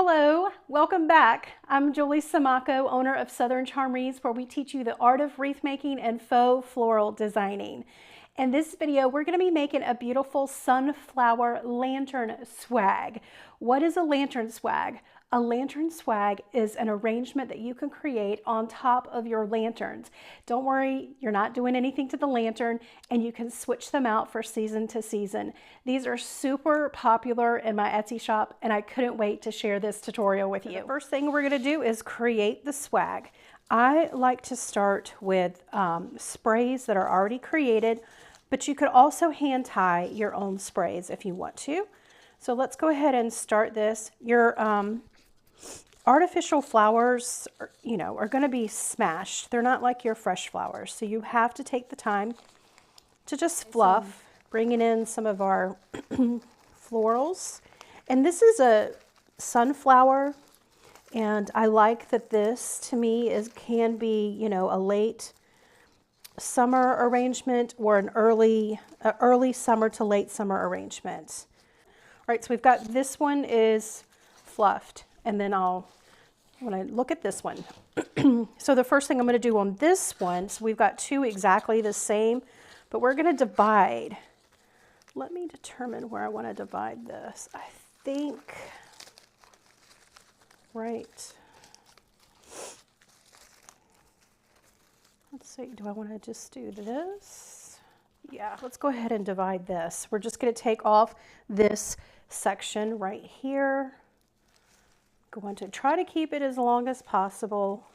Hello, welcome back. I'm Julie Siomacco, owner of Southern Charm Wreaths, where we teach you the art of wreath making and faux floral designing. In this video, we're going to be making a beautiful sunflower lantern swag. What is a lantern swag? A lantern swag is an arrangement that you can create on top of your lanterns. Don't worry, you're not doing anything to the lantern, and you can switch them out for season to season. These are super popular in my Etsy shop, and I couldn't wait to share this tutorial with you. The first thing we're going to do is create the swag. I like to start with sprays that are already created, but you could also hand tie your own sprays if you want to. So let's go ahead and start this. Your artificial flowers, are going to be smashed. They're not like your fresh flowers. So you have to take the time to just fluff, bringing in some of our florals. And this is a sunflower. And I like that this, to me, can be, a late summer arrangement or an early summer to late summer arrangement. All right, so we've got this one is fluffed. And then when I look at this one, so the first thing I'm going to do on this one, so we've got two exactly the same, but we're going to divide. Let me determine where I want to divide this. I think right. Let's see, do I want to just do this? Yeah, let's go ahead and divide this. We're just going to take off this section right here. Going to try to keep it as long as possible.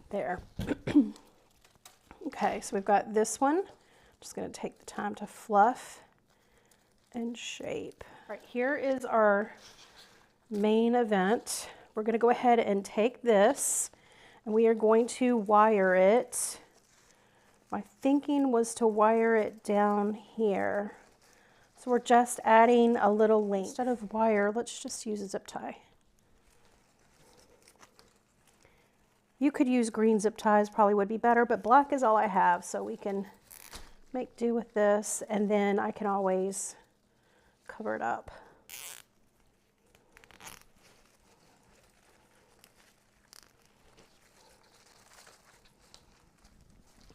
There. Okay, so we've got this one. I'm just going to take the time to fluff and shape. All right, here is our main event. We're going to go ahead and take this and we are going to wire it. My thinking was to wire it down here. So we're just adding a little length. Instead of wire, let's just use a zip tie. You could use green zip ties, probably would be better, but black is all I have, so we can make do with this, and then I can always cover it up.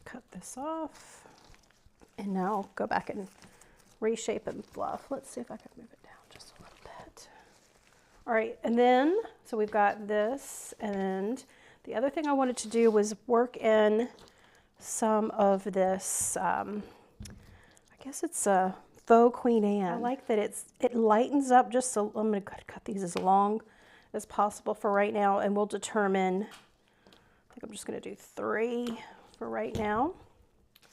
Cut this off, and now go back and reshape and fluff. Let's see if I can move it down just a little bit. All right, and then, so we've got this, and the other thing I wanted to do was work in some of this, I guess it's a faux Queen Anne. I like that it lightens up just so. I'm going to cut these as long as possible for right now, and we'll determine, I think I'm just going to do 3 for right now.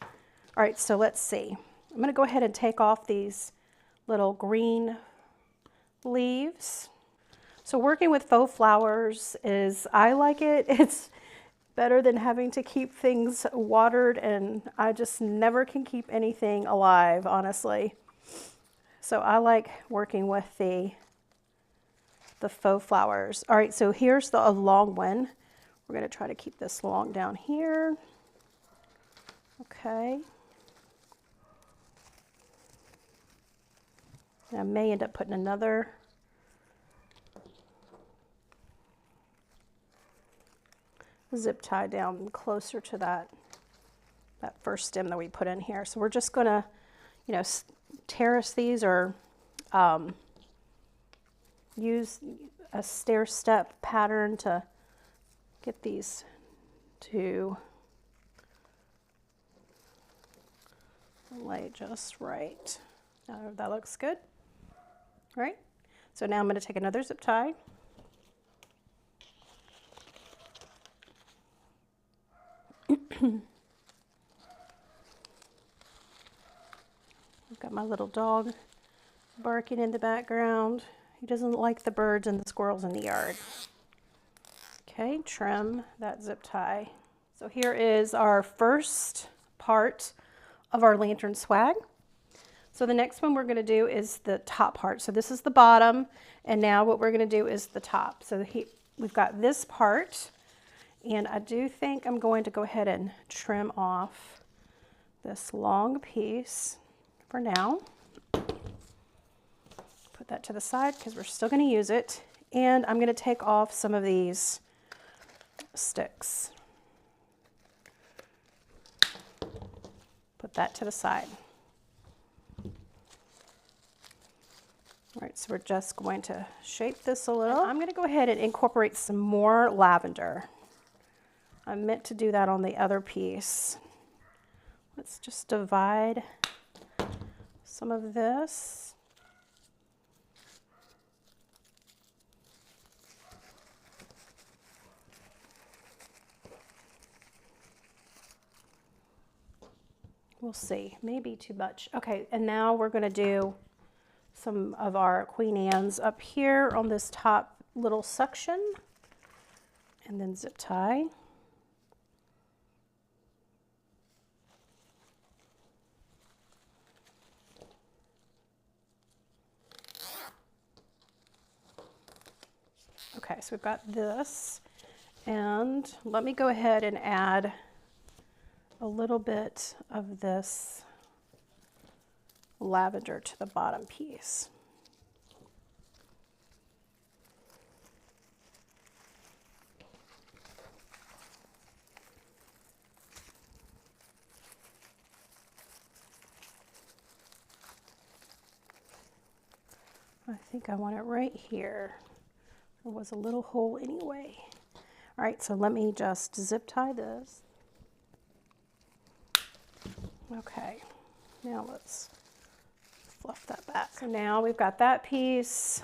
All right, so let's see. I'm going to go ahead and take off these little green leaves. So working with faux flowers I like it. It's better than having to keep things watered, and I just never can keep anything alive, honestly. So I like working with the faux flowers. All right, so here's a long one. We're going to try to keep this long down here. Okay. I may end up putting another zip tie down closer to that first stem that we put in here. So we're just going to, terrace these or use a stair-step pattern to get these to lay just right. That looks good. All right, so now I'm going to take another zip tie. I've got my little dog barking in the background. He doesn't like the birds and the squirrels in the yard. Okay, trim that zip tie. So here is our first part of our lantern swag. So the next one we're going to do is the top part. So this is the bottom, and now what we're going to do is the top. So we've got this part, and I do think I'm going to go ahead and trim off this long piece for now. Put Put that to the side because we're still going to use it. And I'm going to take off some of these sticks. Put that to the side. All right, so we're just going to shape this a little. I'm going to go ahead and incorporate some more lavender. I meant to do that on the other piece. Let's just divide some of this. We'll see, maybe too much. Okay, and now we're going to do some of our Queen Anne's up here on this top little section, and then zip tie. Okay, so we've got this, and let me go ahead and add a little bit of this lavender to the bottom piece. I think I want it right here. There was a little hole anyway. All right, so let me just zip tie this. Okay, now let's fluff that back. So now we've got that piece,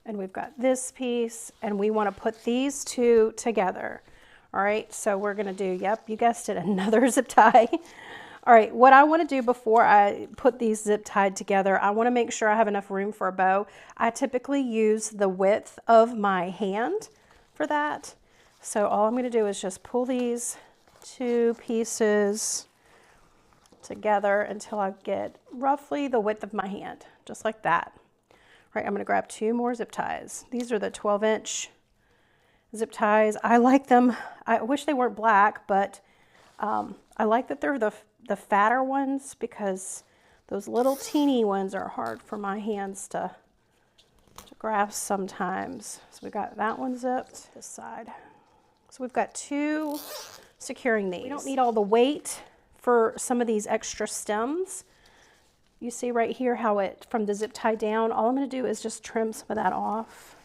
and we've got this piece, and we want to put these two together. All right, so we're going to do, yep, you guessed it, another zip tie. All right, what I want to do before I put these zip tied together, I want to make sure I have enough room for a bow. I typically use the width of my hand for that. So all I'm going to do is just pull these two pieces together until I get roughly the width of my hand, just like that. All right, I'm going to grab two more zip ties. These are the 12-inch zip ties. I like them. I wish they weren't black, but I like that they're the fatter ones because those little teeny ones are hard for my hands to grasp sometimes. So we got that one zipped this side. So we've got two securing these. We don't need all the weight for some of these extra stems. You see right here how it, from the zip tie down, all I'm going to do is just trim some of that off.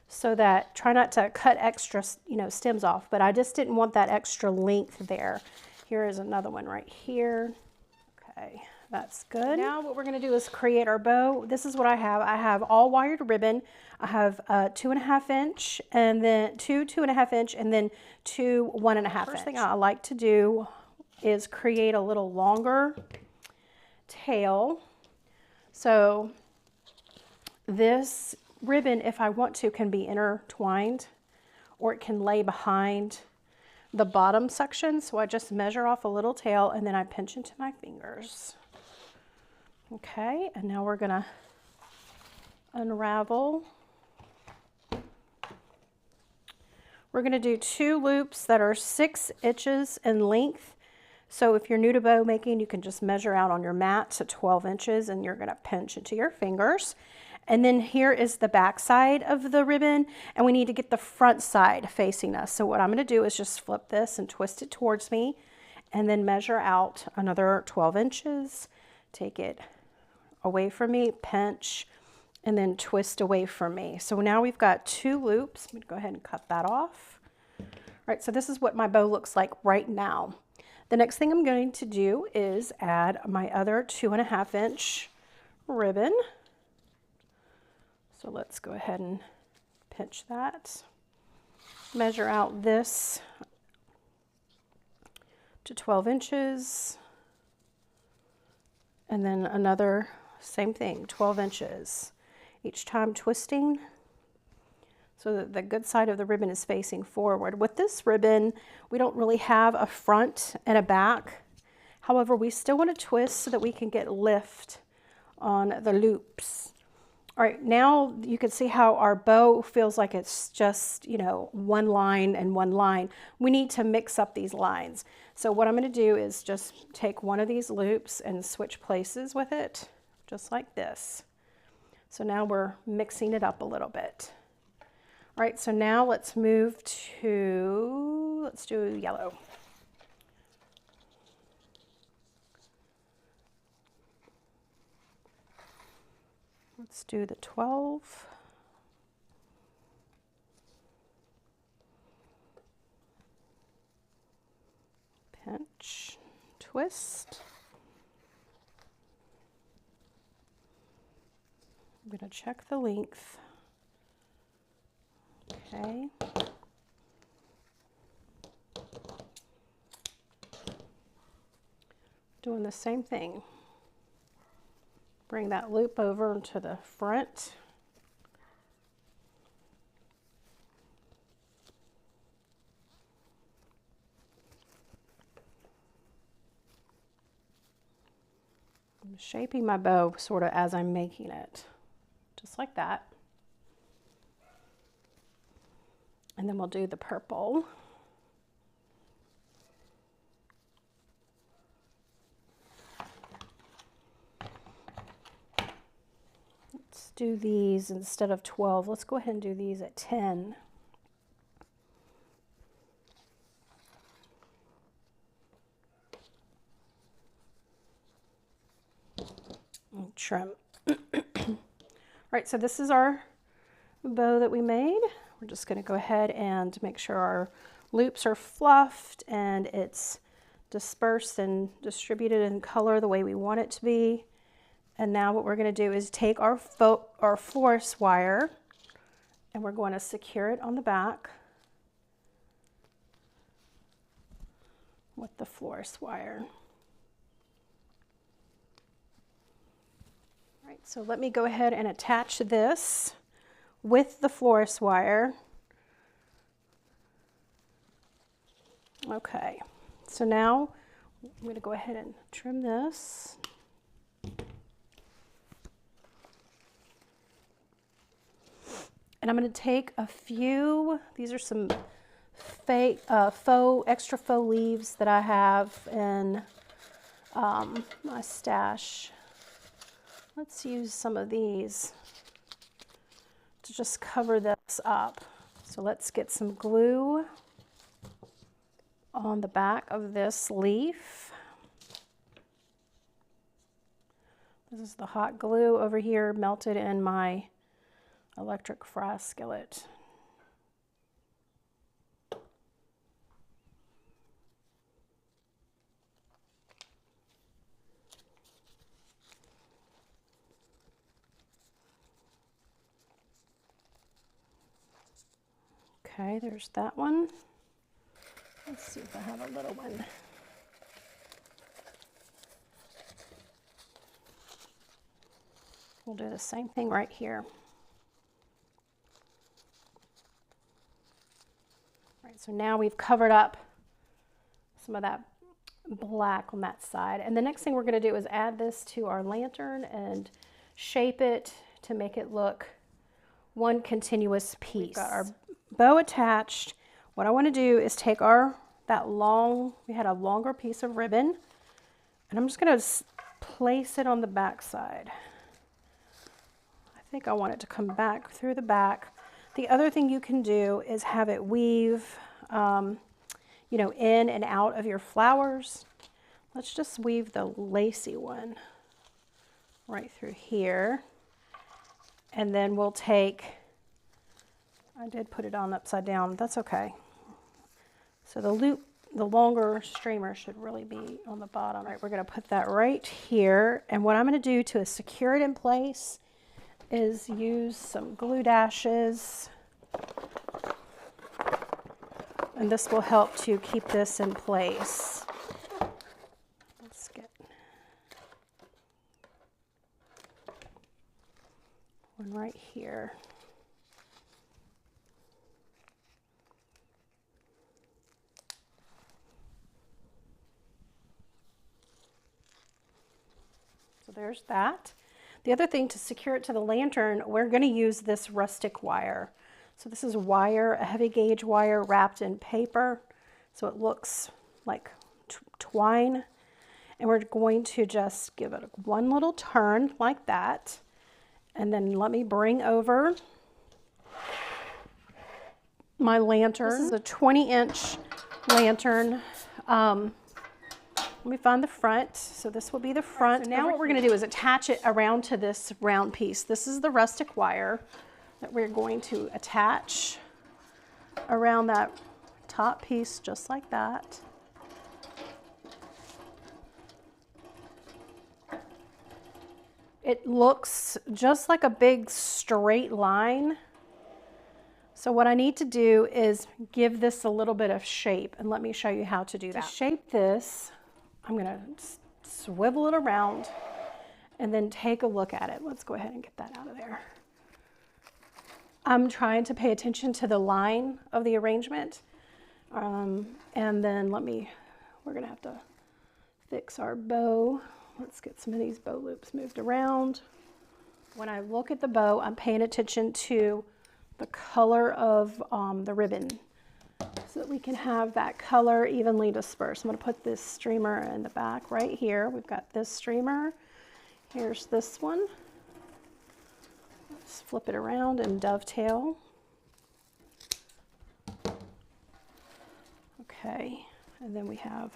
So that, try not to cut extra, stems off, but I just didn't want that extra length there. Here is another one right here. Okay, that's good. Now what we're going to do is create our bow. This is what I have. I have all wired ribbon. I have 2.5 inch, and then two 2.5 inch, and then two 1.5 inch. First thing I like to do is create a little longer tail. So this ribbon, if I want to, can be intertwined, or it can lay behind the bottom section. So I just measure off a little tail, and then I pinch into my fingers. Okay, and now we're gonna unravel. We're gonna do 2 loops that are 6 inches in length. So if you're new to bow making, you can just measure out on your mat to 12 inches, and you're gonna pinch into your fingers. And then here is the back side of the ribbon, and we need to get the front side facing us. So what I'm gonna do is just flip this and twist it towards me, and then measure out another 12 inches, take it away from me, pinch, and then twist away from me. So now we've got 2 loops. I'm gonna go ahead and cut that off. All right, so this is what my bow looks like right now. The next thing I'm going to do is add my other 2.5 inch ribbon. So let's go ahead and pinch that. Measure out this to 12 inches. And then another, same thing, 12 inches. Each time twisting so that the good side of the ribbon is facing forward. With this ribbon, we don't really have a front and a back. However, we still want to twist so that we can get lift on the loops. All right, now you can see how our bow feels like it's just, one line and one line. We need to mix up these lines. So what I'm going to do is just take one of these loops and switch places with it, just like this. So now we're mixing it up a little bit. All right, so now let's move to, let's do yellow. Let's do the 12. Pinch, twist. I'm going to check the length. Okay. Doing the same thing. Bring that loop over to the front. I'm shaping my bow sort of as I'm making it, just like that. And then we'll do the purple. Let's do these instead of 12. Let's go ahead and do these at 10. And trim. All right, so this is our bow that we made. We're just going to go ahead and make sure our loops are fluffed and it's dispersed and distributed in color the way we want it to be. And now what we're going to do is take our florist wire and we're going to secure it on the back with the florist wire. All right, so let me go ahead and attach this with the florist wire. Okay, so now I'm going to go ahead and trim this. And I'm going to take a few, these are some fake, extra faux leaves that I have in my stash. Let's use some of these to just cover this up. So let's get some glue on the back of this leaf. This is the hot glue over here melted in my electric fry skillet. Okay, there's that one. Let's see if I have a little one. We'll do the same thing right here. Right, so now we've covered up some of that black on that side. And the next thing we're going to do is add this to our lantern and shape it to make it look one continuous piece. We've got our bow attached. What I want to do is take we had a longer piece of ribbon, and I'm just going to place it on the back side. I think I want it to come back through the back. The other thing you can do is have it weave, you know, in and out of your flowers. Let's just weave the lacy one right through here. And then we'll take, I did put it on upside down, that's okay. So the loop, the longer streamer should really be on the bottom. All right, we're gonna put that right here. And what I'm gonna do to secure it in place is use some glue dashes. And this will help to keep this in place. Let's get one right here. So there's that. The other thing, to secure it to the lantern, we're going to use this rustic wire. So this is wire, a heavy gauge wire wrapped in paper, so it looks like twine, and we're going to just give it one little turn like that. And then let me bring over my lantern. This is a 20-inch lantern. Let me find the front. So this will be the front. So now what we're going to do is attach it around to this round piece. This is the rustic wire that we're going to attach around that top piece just like that. It looks just like a big straight line. So what I need to do is give this a little bit of shape, and let me show you how to do that. To shape this, I'm going to swivel it around and then take a look at it. Let's go ahead and get that out of there. I'm trying to pay attention to the line of the arrangement. And then we're going to have to fix our bow. Let's get some of these bow loops moved around. When I look at the bow, I'm paying attention to the color of the ribbon so that we can have that color evenly dispersed. I'm going to put this streamer in the back right here. We've got this streamer. Here's this one. Let's flip it around and dovetail. Okay, and then we have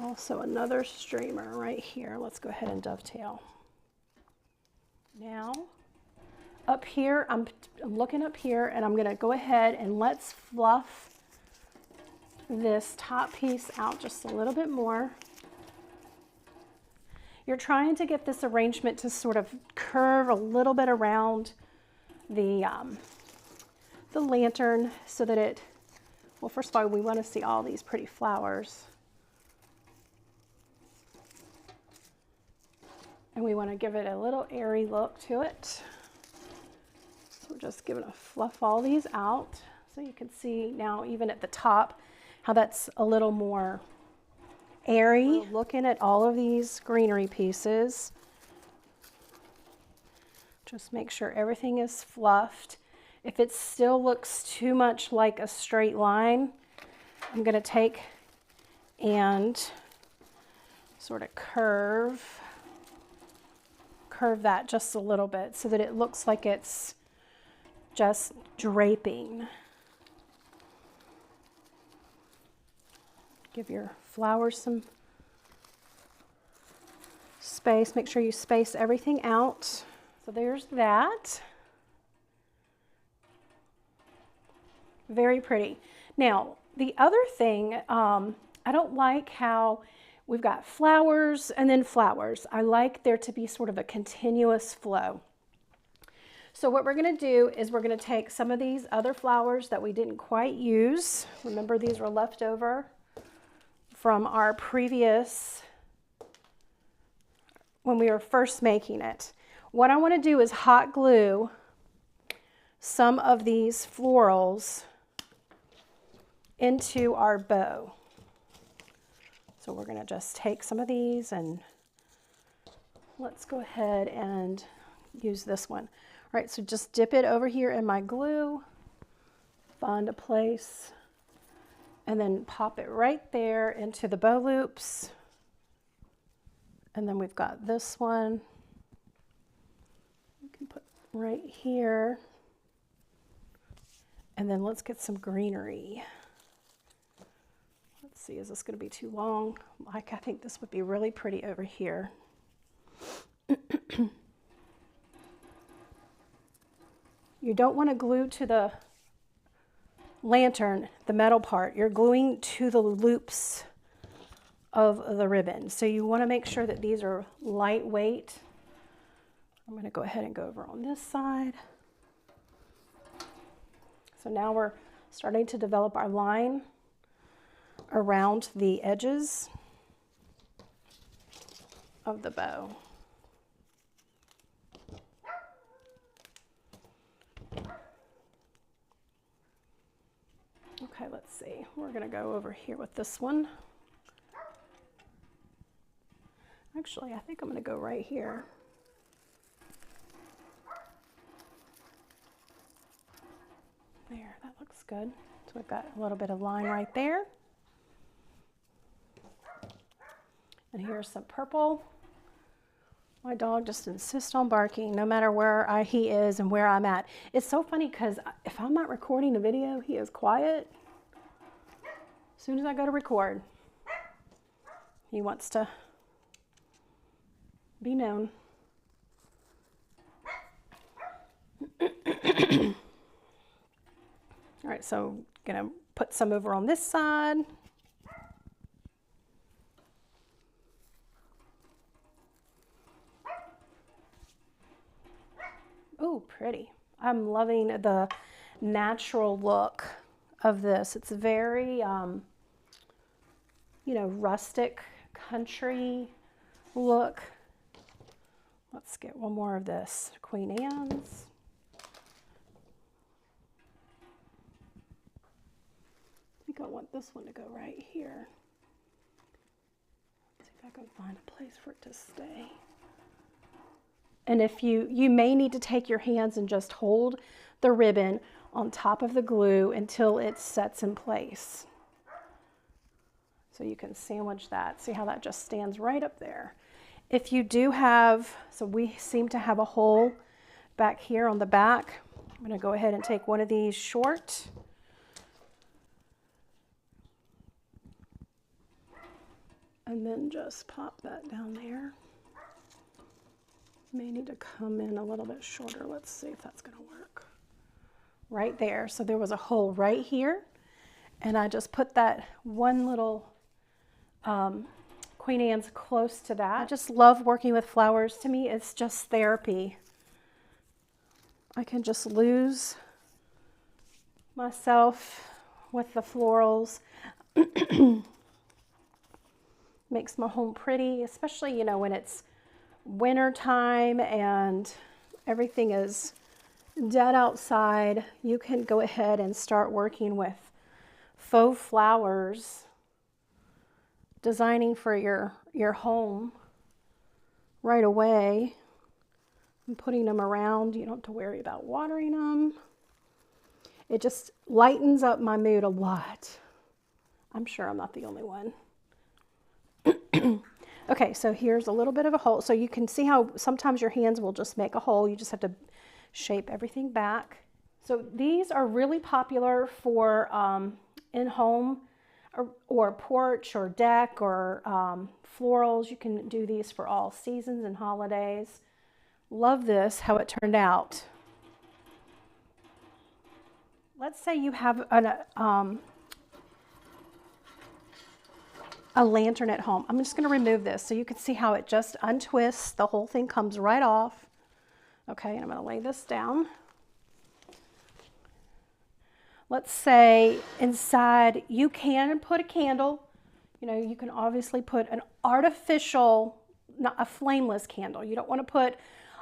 also another streamer right here. Let's go ahead and dovetail. Now, up here, I'm looking up here, and I'm going to go ahead and let's fluff this top piece out just a little bit more. You're trying to get this arrangement to sort of curve a little bit around the lantern so that it, well, first of all, we want to see all these pretty flowers. And we want to give it a little airy look to it. So we're just going to fluff all these out so you can see now even at the top how that's a little more airy. We're looking at all of these greenery pieces. Just make sure everything is fluffed. If it still looks too much like a straight line, I'm going to take and sort of curve that just a little bit so that it looks like it's just draping. Give your flowers some space. Make sure you space everything out. So there's that. Very pretty. Now, the other thing, I don't like how we've got flowers and then flowers. I like there to be sort of a continuous flow. So what we're going to do is we're going to take some of these other flowers that we didn't quite use. Remember, these were left over from our previous, when we were first making it. What I want to do is hot glue some of these florals into our bow. So we're going to just take some of these and let's go ahead and use this one. All right, so just dip it over here in my glue, find a place, and then pop it right there into the bow loops. And then we've got this one. We can put right here. And then let's get some greenery. Let's see, is this going to be too long? I think this would be really pretty over here. You don't want to glue to the lantern, the metal part. You're gluing to the loops of the ribbon. So you want to make sure that these are lightweight. I'm going to go ahead and go over on this side. So now we're starting to develop our line around the edges of the bow. Okay, let's see. We're going to go over here with this one. Actually, I think I'm going to go right here. There, that looks good. So we've got a little bit of line right there. And here's some purple. My dog just insists on barking no matter where he is and where I'm at. It's so funny because if I'm not recording a video, he is quiet. As soon as I go to record, he wants to be known. All right, so I'm gonna put some over on this side. Oh, pretty. I'm loving the natural look of this. It's very, you know, rustic, country look. Let's get one more of this Queen Anne's. I think I want this one to go right here. Let's see if I can find a place for it to stay. And if you may need to take your hands and just hold the ribbon on top of the glue until it sets in place. So you can sandwich that. See how that just stands right up there. If you do have, so we seem to have a hole back here on the back. I'm going to go ahead and take one of these short. And then just pop that down there. May need to come in a little bit shorter. Let's see if that's going to work. Right there. So there was a hole right here. And I just put that one little Queen Anne's close to that. I just love working with flowers. To me, it's just therapy. I can just lose myself with the florals. Makes my home pretty, especially, you know, when it's winter time and everything is dead outside. You can go ahead and start working with faux flowers, designing for your home right away and putting them around. You don't have to worry about watering them. It just lightens up my mood a lot. I'm sure I'm not the only one. Okay, so here's a little bit of a hole. So you can see how sometimes your hands will just make a hole. You just have to shape everything back. So these are really popular for in-home or porch or deck or florals. You can do these for all seasons and holidays. Love this, how it turned out. Let's say you have a lantern at home. I'm just going to remove this so you can see how it just untwists. The whole thing comes right off. Okay, and I'm going to lay this down. Let's say inside you can put a candle. You know, you can obviously put an artificial, not a flameless candle. You don't want to put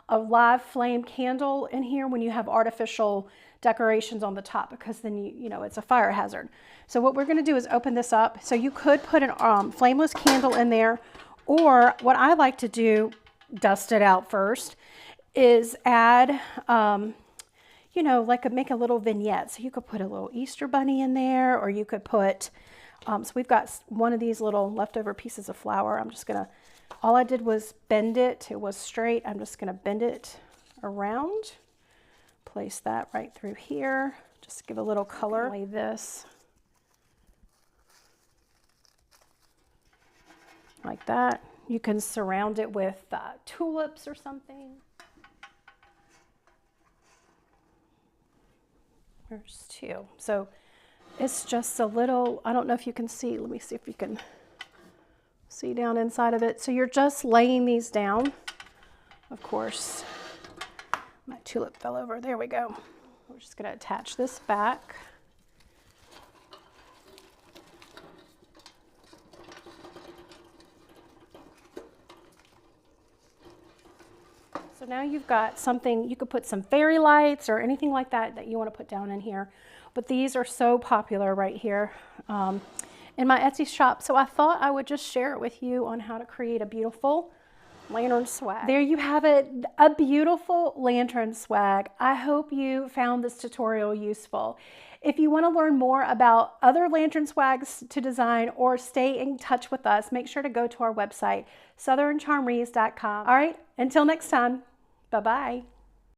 a live flame candle in here when you have artificial decorations on the top, because then you know it's a fire hazard. So what we're going to do is open this up. So you could put an flameless candle in there, or what I like to do, dust it out first, is add you know, like make a little vignette. So you could put a little Easter bunny in there, or you could put so we've got one of these little leftover pieces of flour. I'm just gonna, all I did was bend it. It was straight. I'm just gonna bend it around. Place that right through here. Just give a little color. Lay this like that. You can surround it with tulips or something. There's two. So it's just a little, I don't know if you can see. Let me see if you can see down inside of it. So you're just laying these down. Of course, my tulip fell over. There we go. We're just going to attach this back. So now you've got something, you could put some fairy lights or anything like that that you want to put down in here. But these are so popular right here in my Etsy shop. So I thought I would just share it with you on how to create a beautiful lantern swag. There you have it, a beautiful lantern swag. I hope you found this tutorial useful. If you want to learn more about other lantern swags to design or stay in touch with us, make sure to go to our website, southerncharmwreaths.com. All right, until next time, bye-bye.